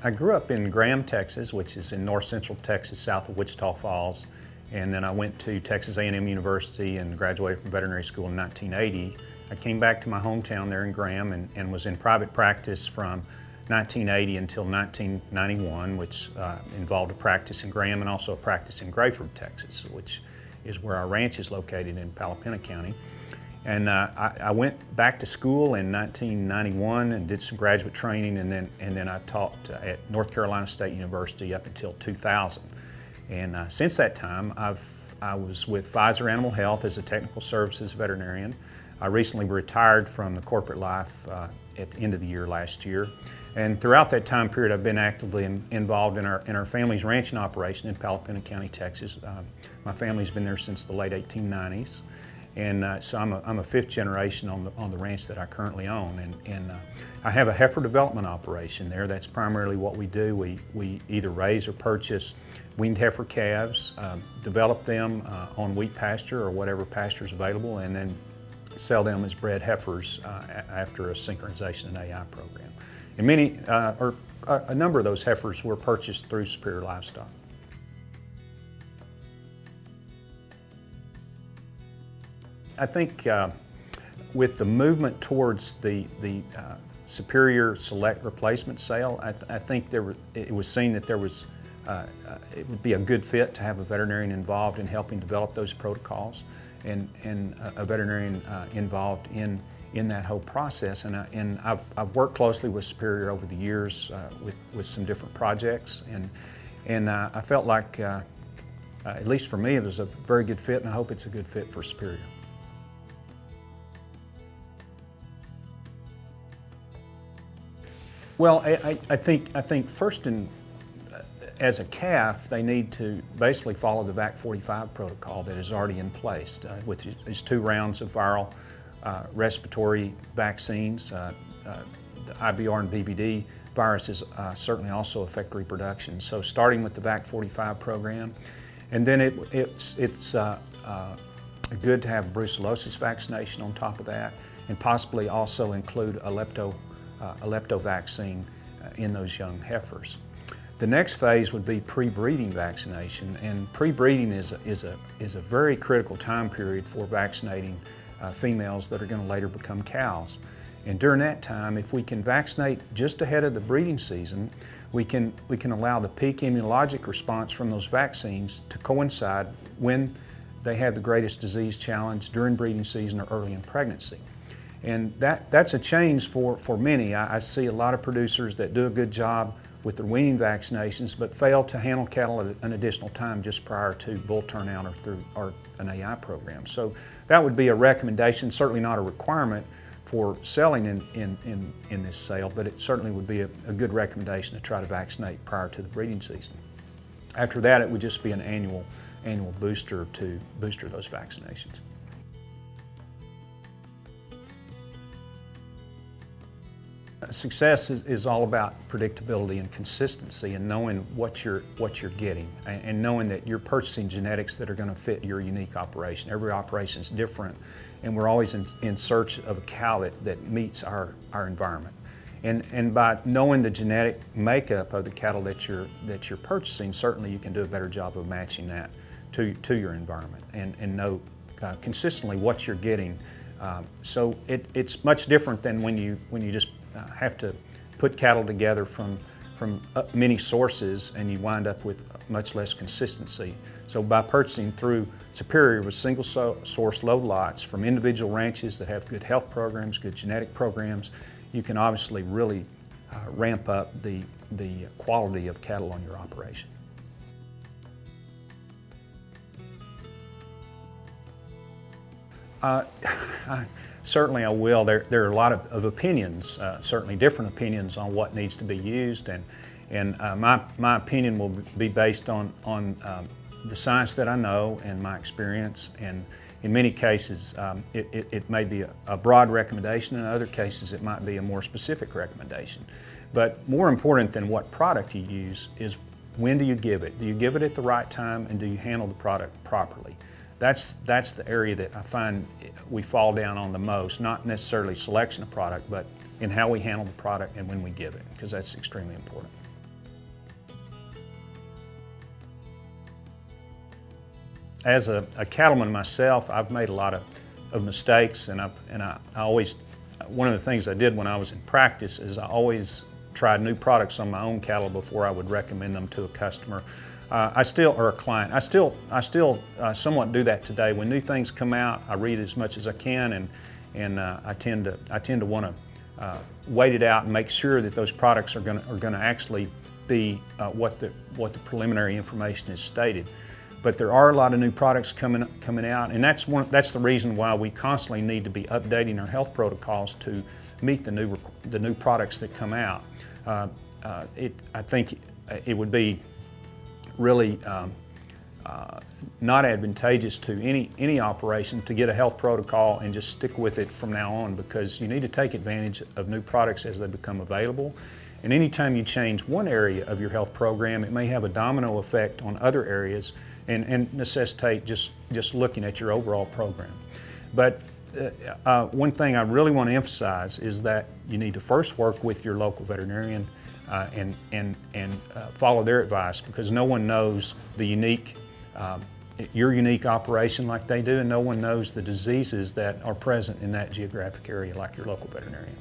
I grew up in Graham, Texas, which is in north central Texas, south of Wichita Falls. And then I went to Texas A&M University and graduated from veterinary school in 1980. I came back to my hometown there in Graham and was in private practice from 1980 until 1991, which involved a practice in Graham and also a practice in Grayford, Texas, which is where our ranch is located in Palapena County. And I went back to school in 1991 and did some graduate training, and then I taught at North Carolina State University up until 2000. And since that time, I was with Pfizer Animal Health as a technical services veterinarian. I recently retired from the corporate life at the end of the year last year. And throughout that time period, I've been actively involved in our family's ranching operation in Palapena County, Texas. My family's been there since the late 1890s. And so I'm a fifth generation on the ranch that I currently own. And I have a heifer development operation there. That's primarily what we do. We either raise or purchase weaned heifer calves, develop them on wheat pasture or whatever pasture is available, and then sell them as bred heifers after a synchronization and AI program. And a number of those heifers were purchased through Superior Livestock. I think with the movement towards the Superior Select replacement sale, I think it was seen that it would be a good fit to have a veterinarian involved in helping develop those protocols, and a veterinarian involved in that whole process. And I've worked closely with Superior over the years with some different projects, and I felt like, at least for me, it was a very good fit, and I hope it's a good fit for Superior. Well, I think first, as a calf, they need to basically follow the VAC 45 protocol that is already in place, with these 2 rounds of viral respiratory vaccines. The IBR and BVD viruses certainly also affect reproduction. So starting with the VAC 45 program, and then it's good to have brucellosis vaccination on top of that, and possibly also include a lepto vaccine in those young heifers. The next phase would be pre-breeding vaccination, and pre-breeding is a very critical time period for vaccinating females that are going to later become cows. And during that time, if we can vaccinate just ahead of the breeding season, we can allow the peak immunologic response from those vaccines to coincide when they have the greatest disease challenge during breeding season or early in pregnancy. And that's a change for many. I see a lot of producers that do a good job with their weaning vaccinations, but fail to handle cattle at an additional time just prior to bull turnout or an AI program. So that would be a recommendation, certainly not a requirement for selling in this sale, but it certainly would be a good recommendation to try to vaccinate prior to the breeding season. After that, it would just be an annual booster to booster those vaccinations. Success is all about predictability and consistency, and knowing what you're getting, and knowing that you're purchasing genetics that are going to fit your unique operation. Every operation is different, and we're always in search of a cow that meets our environment. And by knowing the genetic makeup of the cattle that you're purchasing, certainly you can do a better job of matching that to your environment, and know consistently what you're getting. So it's much different than when you just have to put cattle together from many sources, and you wind up with much less consistency. So by purchasing through Superior with single source load lots from individual ranches that have good health programs, good genetic programs, you can obviously really ramp up the quality of cattle on your operation. Certainly I will. There are a lot of opinions, certainly different opinions on what needs to be used, and my opinion will be based on the science that I know and my experience, and in many cases it may be a broad recommendation, in other cases it might be a more specific recommendation. But more important than what product you use is when do you give it? Do you give it at the right time, and do you handle the product properly? That's the area that I find we fall down on the most, not necessarily selection of product, but in how we handle the product and when we give it, because that's extremely important. as a cattleman myself, I've made a lot of mistakes, and I always, one of the things I did when I was in practice is I always tried new products on my own cattle before I would recommend them to a customer. Or a client. I still somewhat do that today. When new things come out, I read as much as I can, and I tend to want to wait it out and make sure that those products are going to actually be what the preliminary information is stated. But there are a lot of new products coming out, and that's the reason why we constantly need to be updating our health protocols to meet the new products that come out. I think it would be really not advantageous to any operation to get a health protocol and just stick with it from now on, because you need to take advantage of new products as they become available. And anytime you change one area of your health program, it may have a domino effect on other areas and necessitate just looking at your overall program. But one thing I really want to emphasize is that you need to first work with your local veterinarian and follow their advice, because no one knows your unique operation like they do, and no one knows the diseases that are present in that geographic area like your local veterinarian.